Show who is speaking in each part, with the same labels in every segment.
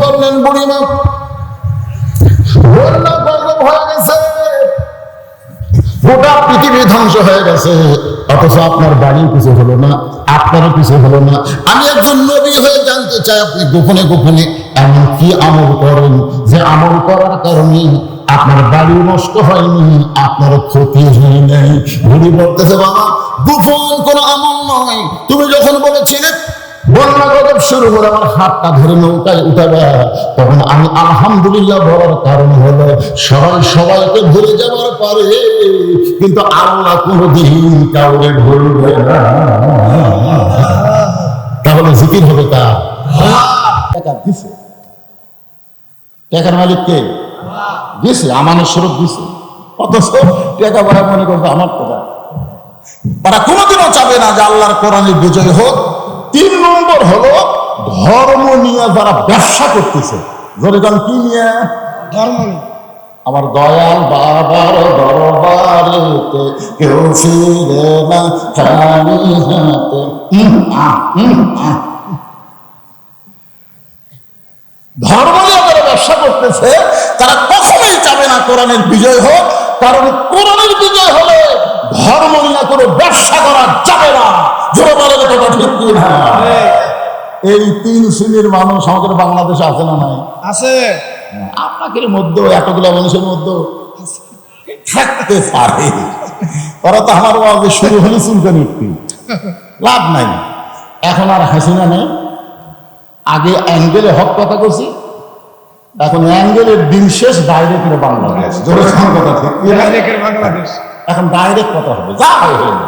Speaker 1: করলেন বুড়িমা, বন্যা গজব হয়ে গেছে, গোটা পৃথিবী ধ্বংস হয়ে গেছে, অথচ আপনার বাড়ির কিছু হলো না, আপনারও কিছু হলো না। আমি একজন নবী হয়ে জানতে চাই, আপনি গোপনে গোপনে এমন কি আমল করেন যে আমল করার কারণে আপনার বাড়ি নষ্ট হয়নি, আপনার ক্ষতি হয় নাই? বুড়ি বলতেছে, বাবা গোপন কোন আমল নয়। তুমি যখন বলেছিলে বন্যা গজব শুরু করে আমার হাতটা ধরে নৌকায় উঠাবে, তখন আমি আলহামদুলিল্লাহ বলার কারণ হলো সবাই সবাইকে ভুলে যাবার পারে, কিন্তু আল্লাহ কোনদিন কাউকে ভুলবে না। তাহলে জিকির হবে কার? টাকা দিছে, টাকার মালিক কে? দিছে, আমানের স্বরূপ দিছে, অথচ টাকা বড় মনে করবে আমার টাকা। তারা কোনোদিনও চাবে না যে আল্লাহর কোরআনের বিজয় হোক। 3 নম্বর হলো ধর্ম নিয়ে যারা ব্যবসা করতেছে। যেরকম কি নিয়ে? ধর্ম নিয়ে। আমার দয়াল বাবার দরবারেতে কেউ ফিরে না খালি হাতে। ধর্ম নিয়ে যারা ব্যবসা করতেছে তারা কখনোই চাবে না কোরআনের বিজয় হোক, কারণ কোরআনের বিজয় হলে ধর্ম নিয়ে কোনো ব্যবসা করা যাবে না। জোরে বলেন কথা ঠিক কি না? এই 3 শ্রেণীর মানুষ আমাদের বাংলাদেশে আছে না নাই? আছে। আপনাদের মধ্যে এতগুলো মানুষের মধ্যে থাকতে পারে। ওরা তো আমার বাবা শুরু হলে চুলকানি লাভ নাই। এখন আর হাসিনা নেই। আগে অ্যাঙ্গেলে হক কথা করছি, এখন অ্যাঙ্গেলের দিন শেষ, ডাইরেক্ট বাংলাদেশ। জোরে কথা ঠিক, বাংলাদেশ এখন ডাইরেক্ট কথা হবে, যা হয় হলো।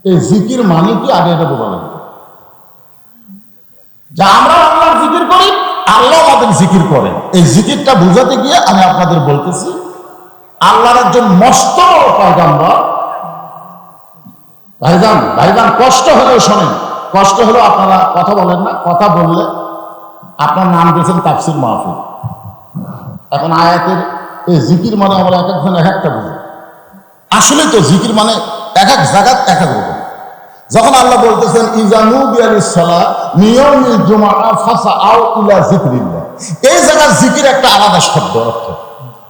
Speaker 1: এই জিকির মানে কি আগে এটা বোঝা লাগবে। যা আমরা আল্লাহর জিকির করি, আল্লাহ আমাদের জিকির করেন। এই জিকিরটা বোঝাতে গিয়ে আমি আপনাদের বলতেছি, আল্লাহর একজন মস্ত পয়গম্বর। ভাইজান কষ্ট হলেও শোনেন, কষ্ট হলেও আপনারা কথা বলেন না। কথা বললে আপনার নাম দিয়েছেন তাফসীর মাহফিল। এখন আয়াতের এই জিকির মানে আমরা এক একজন এক একটা বুঝি। আসলে তো জিকির মানে এক এক জায়গায় এক এক রকম। যখন আল্লাহ বলতেছেন ইজানু বিয়ালিস সালাহ নিয়মিল জুমআ ফাসআউ ইলা যিকরিল্লাহ, এই জায়গায় জিকির একটা আলাদা শব্দ অর্থ।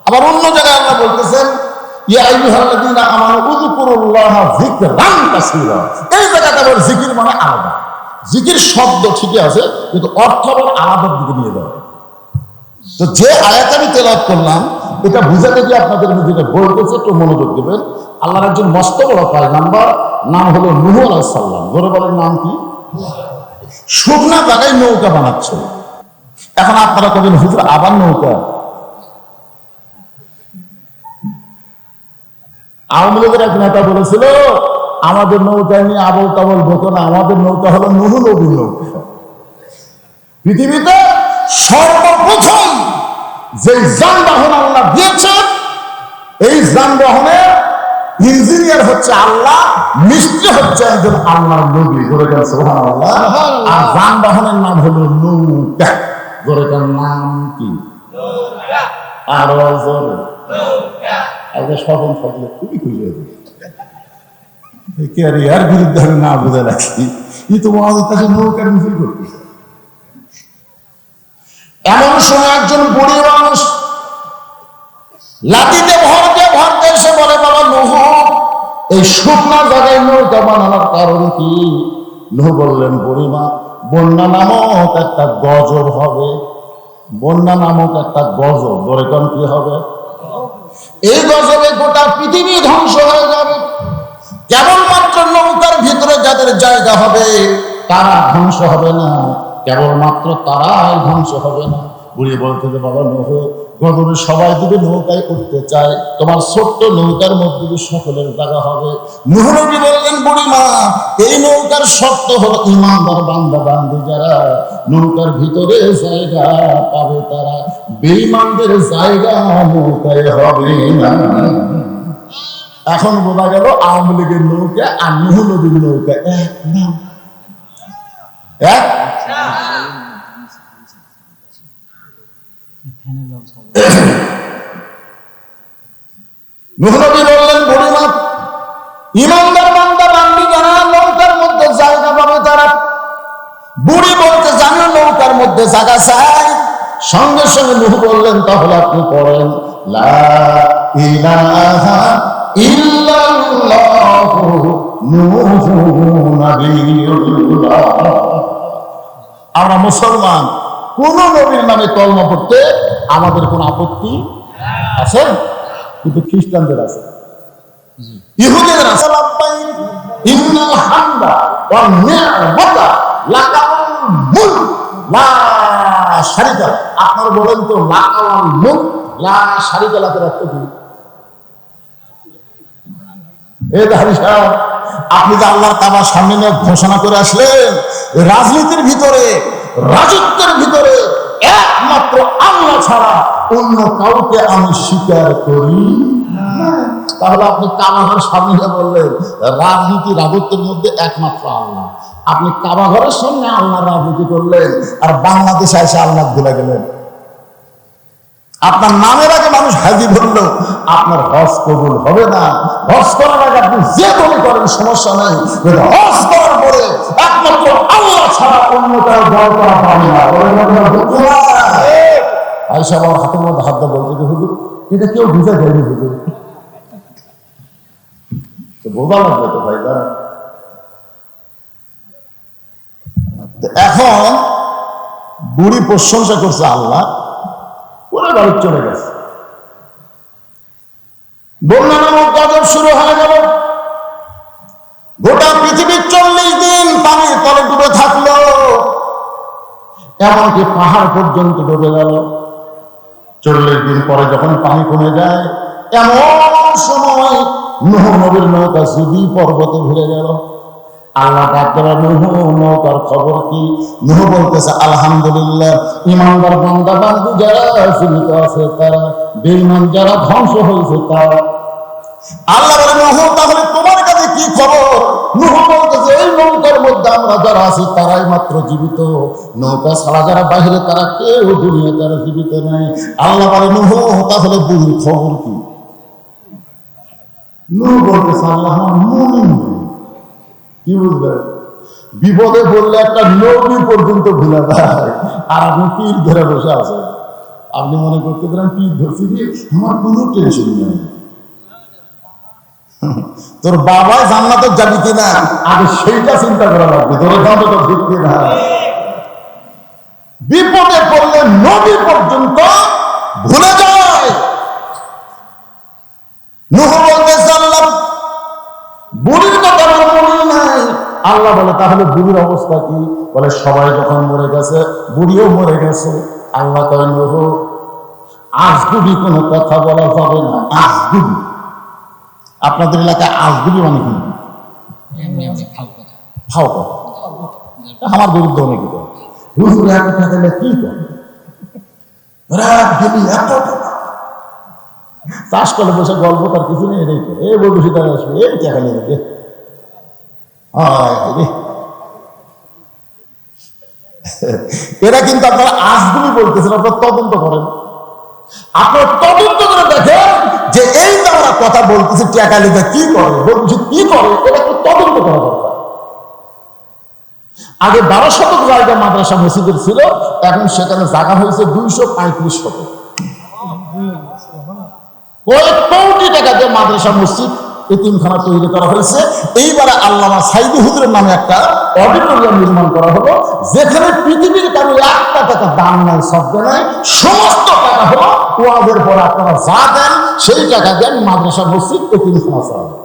Speaker 1: আবার অন্য জায়গায় আল্লাহ বলতেছেন ইয়া আইয়ুহাল্লাযীনা আমানু উযকুরুল্লাহা যিকরান কাসীরা, এই জায়গাটা আবার জিকির মানে আলাদা। জিকির শব্দ ঠিকই আছে, কিন্তু অর্থ আবার আলাদার দিকে নিয়ে যাওয়া। তো যে আয়াত আমি তেলাওয়াত করলাম, এটা বুঝাতে গিয়ে আপনাদের যেটা বলতেছে একটু মনোযোগ দেবেন। আল্লাহর একজন মস্ত বড় পয়গম্বর, নাম হলো নূহ আলাইহিস সালাম। জোরে বলেন নাম কি? শুকনা জায়গায় নৌকা বানাচ্ছে। এখন আপনারা কবেন হুজুর আবার নৌকা? আওয়ামী লীগের এক নেতা বলেছিল আমাদের নৌকা নিয়ে আবল তাবল বলতো না, আমাদের নৌকা হলো নূহ নবীর নৌকা। পৃথিবীতে সর্বপ্রথম যে যানবাহন আল্লাহ দিয়েছেন, এই যানবাহনের ইঞ্জিনিয়ার হচ্ছে আল্লাহ, মিস্ত্রি হচ্ছে একজন আল্লাহর নবী। গোরেকার সুবহানাল্লাহ। আর যানবাহনের নাম হলো নৌকা। গোরেকার নাম কি? আরো জোরে নৌকা। স্বপন থাকলে খুবই খুশি হবে। এর বিরুদ্ধে আমি না বোঝা রাখি, কিন্তু আমাদের কাছে নৌকার মিছিল করতেছে। এমন সময় একজন বুড়ি মানুষ লাঠিতে ভরতে এসে বলে, বাবা নূহ, এই শুকনা জায়গায় নৌকা বানানোর কারণ কি? নূহ বললেন, বুড়িমা, বন্যা নামক একটা গজব হবে। বন্যা নামক একটা গজব। দরেকন কি হবে? এই গজবে গোটা পৃথিবী ধ্বংস হয়ে যাবে। কেবলমাত্র নৌকার ভিতরে যাদের জায়গা হবে তারা ধ্বংস হবে না, কেবলমাত্র তারাই ধ্বংস হবে না। বুড়ি বলতে যে, বাবা নূহ, গজবে সবাই যদি নৌকায় উঠতে চায়, তোমার ছোট্ট নৌকার মধ্যে সকলের জায়গা হবে। নূহ নবী বললেন, বুড়িমা, এই নৌকার শর্ত হলো ঈমানদার বান্দা বান্দি যারা নৌকার ভিতরে জায়গা পাবে, তারা বেঈমানদের জায়গা নৌকায় হবে না। এখন বোঝা গেল আওয়ামী লীগের নৌকা আর নূহ নবীর নৌকা এক না। নূহ নবী বললেন, বুড়িমা, ঈমানদার বান্দা বান্দি যারা নৌকার মধ্যে জায়গা পাবে তারা। বুড়ি বলতে জানো মধ্যে জায়গা চাই। সঙ্গে সঙ্গে নূহ বললেন, তাহলে আপনি পড়েন লা ইলাহা ইল্লাল্লাহু নূহুন নাবিয়্যুল্লাহ। আমরা মুসলমান, কোন নবীর নামে কলমা পড়তে আমাদের কোন আপত্তি আছে? কিন্তু খ্রিস্টানদের আছে, ইহুদিদের আছে। ইন্নাল হামদা ওয়ান নি'মাতা লাকাল মুলক লা শারিকা। আপনারা বলেন তো লাকাল মুলক লা শারিকা লাকের অর্থ কি? এই দাঁড়ি সাহেব, আপনি যে আল্লাহর কাবার সামনে নিয়ে ঘোষণা করে আসলেন, রাজনীতির ভিতরে, রাজত্বের ভিতরে একমাত্র আল্লাহ ছাড়া অন্য কাউকে আমি স্বীকার করি না। তাহলে আপনি কাবাঘরের সামনে গিয়ে বললেন রাজনীতি রাজত্বের মধ্যে একমাত্র আল্লাহ। আপনি কাবাঘরের সামনে আল্লাহ রাজনীতি করলেন, আর বাংলাদেশে এসে আল্লাহ ভুলে গেলেন। আপনার নামের আগে মানুষ হাজি বললো, আপনার হজ কবুল হবে না। হজ করার আগে আপনি যে দলে করেন সমস্যা নাই, হজ করার পরে একমাত্র আল্লাহ ছাড়া অন্য কারো দল করা পাবে না। আয়েশা আমার হাতের মধ্যে হাত দিয়ে বলতে, হুজুর এটা কেউ বুঝে দেয়নি হুজুর, বোঝা লাগবে তো ভাই। এখন বুড়ি প্রশংসা করছে আল্লাহ, ওরা বাড়ি চলে গেছে। বন্যা নামক গজব শুরু হয়ে গেল। গোটা পৃথিবী 40 দিন পানির তলে ডুবে থাকলো, এমনকি পাহাড় পর্যন্ত ডুবে গেল। 40 দিন পরে যখন পানি কমে যায়, এমন সময় নূহ নবীর নৌকা যদি পর্বতে ঘুরে গেল। আল্লাহ ডাক্তার নূহ নৌকার খবর কি? নূহ বলতেছে আলহামদুলিল্লাহ, ইমানদার বান্দা বান্দী যারা জীবিত আছে তারা, বেঈমান যারা ধ্বংস হয়েছে তারা। আল্লাহ বলে নূহ তাহলে তোমার কাছে কি খবর? নূহ বলতেছে এই নৌকার মধ্যে আমরা যারা আছি তারাই মাত্র জীবিত, নৌকা ছাড়া যারা বাহিরে তারা কেউ দুনিয়া যারা জীবিত নাই। আল্লাহ বলে নূহ তাহলে বুড়ির খবর কি? নূহ বলতেছে আল্লাহ মুমিন। কি বুঝলেন? বিপদে বললে একটা নবী পর্যন্ত ভুলে যায়, আর আপনি পীর ধরে বসে আছেন। আপনি মনে করতে পারেন পীর ধরছি, আমার কোনো টেনশন নেই। তোর বাবা জান্নাতে যাবি কিনা আগে সেইটা চিন্তা করা লাগবে, তোর এখানে তো ঠিক কিনা। বিপদে পড়লে নবী পর্যন্ত ভুলে যায়। নূহ বলতেছে আল্লাহ বুড়ির কথা মনে নাই। আল্লাহ বলে তাহলে বুড়ির অবস্থা কি? বলে সবাই যখন মরে গেছে বুড়িও মরে গেছে। আল্লাহ কয় নূহ আজগুবি কোনো কথা বলা যাবে না। আজগুবি, আপনাদের এলাকায় আজগুবি মানে কি? ফাও কথা, আমার বিরুদ্ধে অনেক হুজুর এত টাকা কি করে এত টাকা চাষ করলে বসে গল্প তার কিছু নেই। রেখে এই বলবি তারা আসবে এই টাকা নিয়ে রে। এরা কিন্তু আপনারা আজগুলি বলতেছেন, আপনারা তদন্ত করেন। আপনারা তদন্ত করে দেখেন যে এই যে আমরা কথা বলতেছি টাকা নিতে কি করে, বলতেছি কি করে, এটা একটু তদন্ত করা দরকার। আগে 12 শতক জায়গা মাদ্রাসা মসজিদের ছিল, এখন সেখানে জায়গা হয়েছে 235 শতক। কয়েক কোটি টাকা দিয়ে মাদ্রাসা মসজিদ এতিমখানা তৈরি করা হয়েছে। এইবারে আল্লামা সাইদি হুজুরের নামে একটা অডিটোরিয়াম নির্মাণ করা হলো, যেখানে পৃথিবীর কারো 1 টাকা দান নাই, শব্দ নাই, সমস্ত টাকা হলো ওয়াজের পরে আপনারা যা দেন সেই টাকা দেন মাদ্রাসা মসজিদ এতিমখানা চালাবে।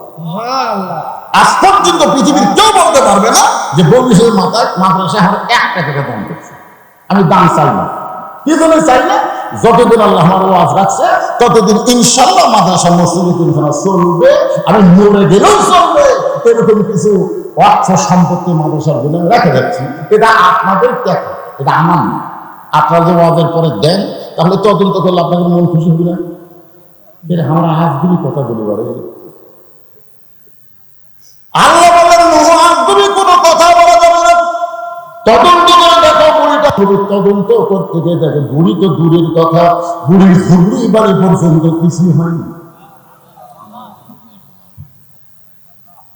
Speaker 1: আজ পর্যন্ত পৃথিবীর কেউ বলতে পারবে না যে বঙ্গীশের মাথায় মাদ্রাসা আমার 1 টাকা দান করছে। আমি দান চাই না। কি জন্য চাই না? যতদিন আল্লাহ আমার ওয়াজ রাখছে ততদিন ইনশাআল্লাহ মাদ্রাসা মসজিদ এতিমখানা চলবে, আমি মরে গেলেও চলবে। এরকম কিছু অর্থ সম্পত্তি মাদ্রাসার জন্য রেখে যাচ্ছি। এটা আপনাদের টাকা, এটা আমার না। আপনারা যে ওয়াজের পরে দেন, তাহলে তদন্ত করলে আপনাদের মন খুশি হবে না? আমরা হাতগুলি কথা বলি পারে। আল্লাহ বলেন নূহ আজগুবি কোনো কথা বলা যাবে না, তদন্ত করে দেখো বুড়িটা। তদন্ত করতে গিয়ে দেখে বুড়ি তো দূরের কথা, বুড়ির ঝুড়ি বাড়ি পর্যন্ত কিছুই হয়নি।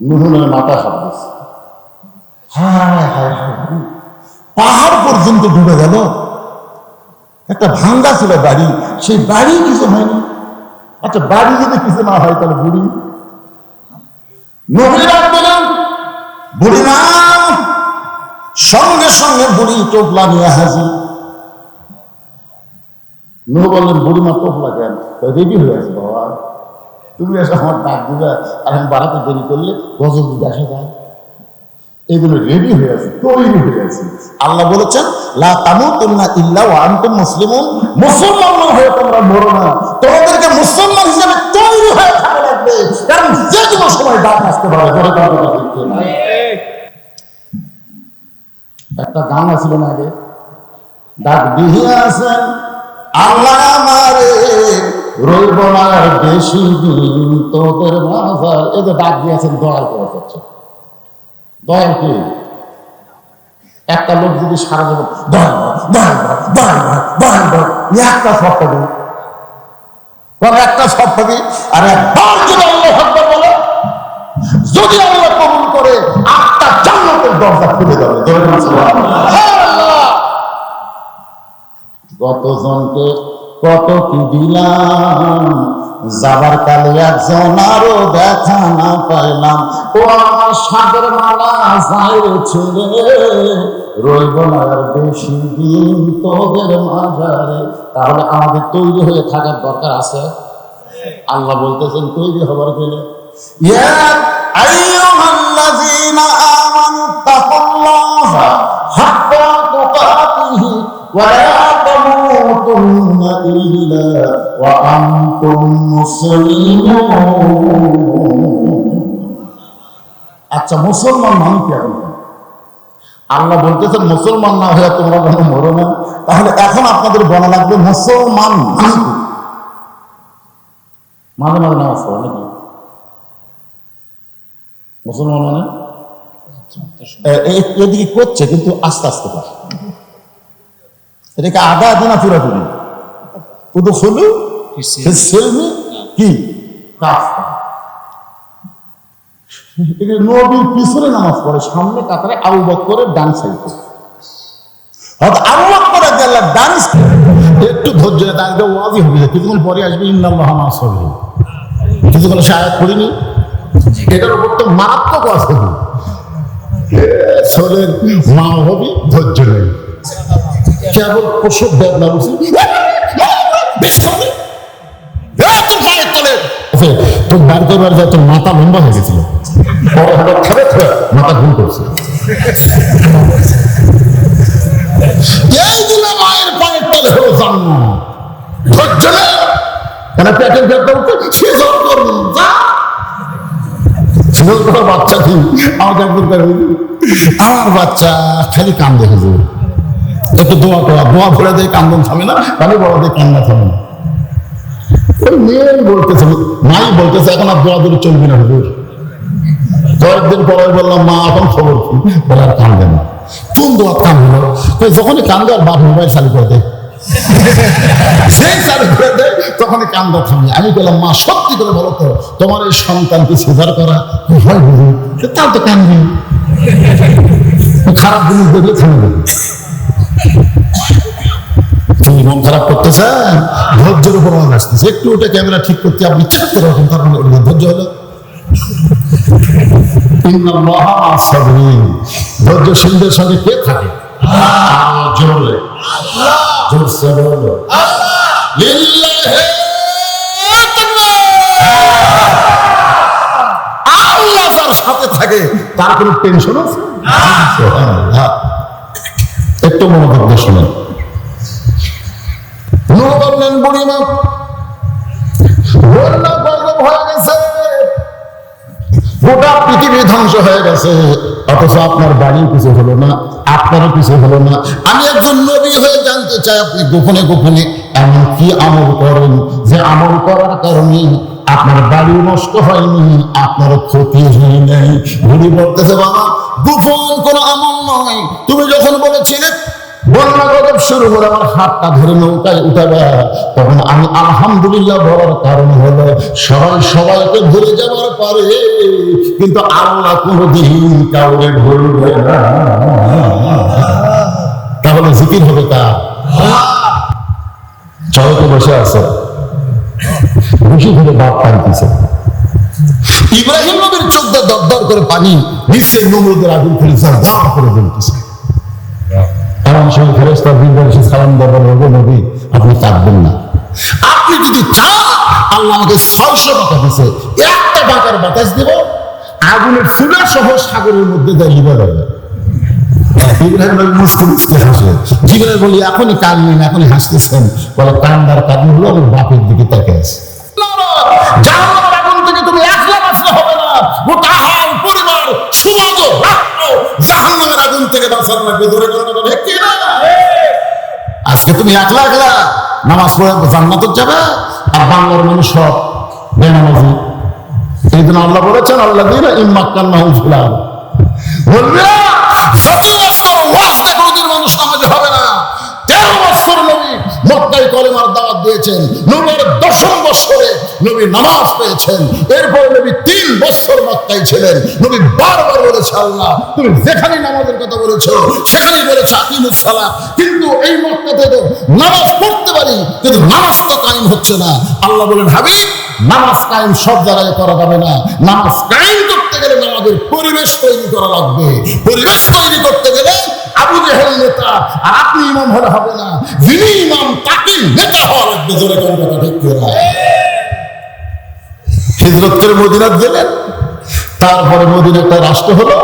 Speaker 1: নূহের মাথা হাত দিচ্ছে, হায় হায় হায়, পাহাড় পর্যন্ত ডুবে গেল। একটা ভাঙ্গা ছিল বাড়ি, সেই বাড়ি কিছু হয়নি। আচ্ছা, বাড়ি যদি কিছু না হয় তাহলে বুড়ি নবী রাখবেন, বুড়ি না, সঙ্গে সঙ্গে বুড়ি টোপলা নিয়ে হাজির। নূহ বললেন, বুড়িমা টোপলা কেন? রেডি হয়ে আছে বাবা, তুমি এসে আমার ডাক দিবে, আর আমি বাড়াতে দেরি করলে গজল দিতে আসা যায়। এগুলো রেডি হয়ে আছে, তৈরি হয়ে আছে। আল্লাহ বলেছেন, লা তামুতুন্না ইল্লা ওয়া আনতুম মুসলিমুন, মুসলমান হয়ে তোমরা মরো না, তোমাদেরকে মুসলমান হিসেবে তৈরি হয়ে থাকা লাগবে, কারণ যে কোনো সময় ডাক আসতে পারে। একটা গান আছিল না আগে, ডাক দিয়াছেন আল্লাহ আমারে, রইব না আর বেশি দিন তোদের মাঝার। এই যে ডাক দিয়েছেন দয়াল করে হচ্ছে। দয়াল কি? একটা লোক যদি সারা জীবন দয়াল দয়াল দয়াল দয়াল দয়াল একটা শব্দ দিই, একটা শব্দ দিই, আর একবার যদি আল্লাহ আকবার বলে, যদি আল্লাহ কবুল করে, 8টা জান্নাতের দরজা খুলে যাবে। কতজনকে কত কি দিলাম, যাবার কালে একজন আরো দেখা না পাইলাম। ও আমার সাগর মালা যায় ছেড়ে, রইব না আর বেশি দিন তোদের মাঝারে। তাহলে আমাদের তৈরি হয়ে থাকার দরকার আছে। আল্লাহ বলতেছেন তৈরি হবার গেলে, ইয়া আইয়ুহাল্লাযীনা আমানু তাকুল্লাহা হাক্কা তুকাতিহি ওয়া লা তামুতুন্না ইল্লা ওয়া আনতুম মুসলিমুন। আচ্ছা, মুসলমান মানে কি? এখন আল্লাহ বলতেছেন মুসলমান না হয়ে তোমরা যেন মরো না। তাহলে এখন আপনাদের বলা লাগবে মুসলমান মাঝে মাঝে নামাজ পড়ে নাকি? মুসলমান মানে এদিকে করছে, কিন্তু আস্তে আস্তে পারে। এটাকে আদা আদা না পুরাপুরি উদু খুলু কি নবীর পিছনে নামাজ পড়ে, সামনে কাতারে আবু বকরের ডান সাইডে। আবু বকর রাদিয়াল্লাহু ডান, একটু ধৈর্য দাঁড়িয়ে ওয়াজি হবে, কিছুক্ষণ পরে আসবে ইন্নাল্লাহা মা'আস সাবিরিন। কিছুক্ষণ সে আয়াত পড়িনি, এটার উপর তো মারাত্মক আছে। শরীরের মা হবি, ধৈর্য নেই, কেবল প্রসব বেদনা উঠছে, তোর বার করবার যায়, তোর মাথা লম্বা হয়ে গেছিল, মাথা ঘুম করছে। এইগুলো মায়ের পায়ের তলে হলো জান্নাত। ধৈর্য নেই, কেন পেটের ব্যথা উঠে সেজন করুন যা বাচ্চা কি আমাকে একদিন করে, আমার বাচ্চা খালি কান্দে, হুজুর একটু দোয়া করা, দোয়া ভরে দেয়, কান্দন থামে না, তাহলে বড় দেয় কান্না থামে না। ওই মেয়ে বলতেছে, মাই বলতেছে এখন আর দোয়া দূরে চলবি না হুজুর। কয়েকদিন পরে বললাম, মা এখন খবর কি? বলে আর কান্দে না। কোন দোয়া কান হলো? যখনই কান্দে আর বাপ মোবাইল চালু করে দেয়, সেই চালু করে দেয়, তখনই কান্দা থামে। আমি বললাম, মা সত্যি করে বলো তো, তোমার এই সন্তানকে সিজার করা হয় হুজুর? তাও তো কান্দবি, খারাপ জিনিস দেখলে থামে দেবে। তুমি মন খারাপ করতেছেন, ধৈর্যের উপর আওয়াজ আসতেছে, একটু ওটা ক্যামেরা ঠিক করতে আপনি থাকতে পারবেন, তার মানে ধৈর্য হলো। ইন্নাল্লাহা মা'আস সাবিরিন, ধৈর্যশীলদের সঙ্গে কে থাকে? জোরে জোরসে বলো লিল্লাহি আল্লাহ যার সাথে থাকে তার কোনো টেনশন আছে? একটু মনোযোগ দিয়ে শুনেন। নূহ বললেন, বুড়িমা বন্যা গজব হয়ে গেছে, গোটা পৃথিবী ধ্বংস হয়ে গেছে, অথচ আপনার বাড়ি কিছু হলো না, আপনারও কিছু হলো না। আমি একজন নবী হয়ে জানতে চাই, আপনি গোপনে গোপনে এমন কি আমল করেন যে আমল করার কারণে আপনার বাড়ি নষ্ট হয়নি, আপনারও ক্ষতি হয় নাই? বুড়ি বলতেছে, বাবা গোপন কোনো আমল নয়। তুমি যখন বলেছিলে বন্যা গজব শুরু করে আমার হাতটা ধরে নৌকায় উঠাবে, তখন আমি আলহামদুলিল্লাহ বলার কারণ হলো সবাই সবাইকে ভুলে যাবার পারে, কিন্তু আল্লাহ কোনদিন কাউকে ভুলবে না। তাহলে জিকির হবে কার? চড়কে বসে আছে, বসে ধরে বাপ টানতেছে। ইব্রাহিম নবীর চোখ দিয়ে দরদর করে পানি নিশ্চয় নমরুদের আগুন ফেলে দাঁড় করে বলতেছে। এমন সময় ফেরেশতা জিবরাইল এসে সালাম দেবেন, ওগো নবী আপনি কাঁদবেন না, আপনি যদি চান আল্লাহ আমাকে 600 টাকা দিছে, একটা টাকার বাতাস দেব, আগুনের ফুলা সহ সাগরের মধ্যে দেয় লিবে যাবে। ইব্রাহিম নবী মুস্কি মুস্কি হাসে। জিবরাইল বলি এখনই কাঁদলেন, এখনই হাসতেছেন? বলে কান্দার কারণ হলো আমি বাপের দিকে তাকিয়ে আছি। জাহান্নামের আগুন থেকে তুমি একলা বাঁচলে হবে না, গোটা হাল পরিবার সমাজ রাষ্ট্র জাহান্নামের আগুন থেকে বাঁচার লাগবে। ধরে করে কথা ঠিক কি না? আজকে তুমি একলা একলা নামাজ পড়ে জান্নাতে যাবে, আর বাংলার মানুষ সব বেনামাজি। এই জন্য আল্লাহ বলেছেন আল্লাযীনা ইম্মাক্কান্নাহুম ফিল আরদ, বলবে যত বছর ওয়াজ দেখো ওদের মানুষ নামাজি হবে না। 13 বছর নবী মক্কায় কলেমার দাওয়াত দিয়েছেন, নবীর 10ম বছরে নবী নামাজ পেয়েছেন। এরপর নবী 3 বছর মক্কায় ছিলেন। নবী বারবার বলেছে আল্লাহ তুমি যেখানে নামাজের কথা বলেছো সেখানেই বলেছো আকিমুস সালাত, কিন্তু এই মক্কাতে তো নামাজ পড়তে পারি কিন্তু নামাজ তো কায়েম হচ্ছে না। আল্লাহ বলেন হাবিব নামাজ কায়েম সব জায়গায় করা যাবে না, নামাজ কায়েম করতে গেলে নামাজের পরিবেশ তৈরি করা লাগবে। পরিবেশ তৈরি করতে গেলে আবু জেহেল নেতা আর আপনি ইমাম হলে হবে না, যিনি ইমাম তাকে নেতা হওয়া লাগবে। জোরে কোন কথা ঠিক করে হিজরত করে মদিনাত গেলেন, তারপরে মদিনা একটা রাষ্ট্র হলো।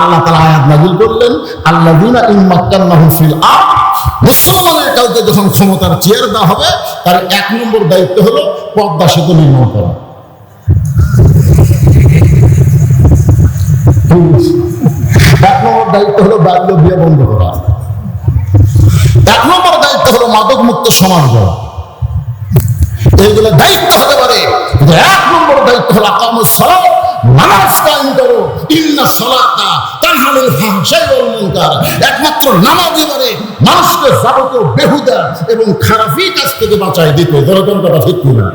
Speaker 1: আল্লাহ তাআলা আয়াত নাযিল করলেন আল্লাযীনা ইম্মাক্কান্নাহুম ফিল আরদ, মুসলমানের কাউকে যখন ক্ষমতার চেয়ার দেওয়া হবে তার 1 নম্বর দায়িত্ব হলো পদ্মা সেতু নির্মাণ করা। 1 নম্বর দায়িত্ব হলো বাল্য বিয়ে বন্ধ করা। 1 নম্বর দায়িত্ব হলো মাদক মুক্ত সমাজ গড়া। এইগুলো দায়িত্ব হতে পারে, কিন্তু 1 নম্বর দায়িত্ব হলো আকামুস সালাত, নামাজ কায়েম করো। ইন্নাস সালাতা তানহানিল ফাহশাই ওয়াল মুনকার। একমাত্র নামাজই পারে মানুষকে যাবতীয় বেহুদা এবং খারাপি কাজ থেকে বাঁচায় দিতে। যেরকম কথা ঠিক কিনা?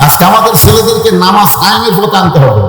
Speaker 1: আজকে আমাদের ছেলেদেরকে নামাজ কায়েমের পথে আনতে হবে।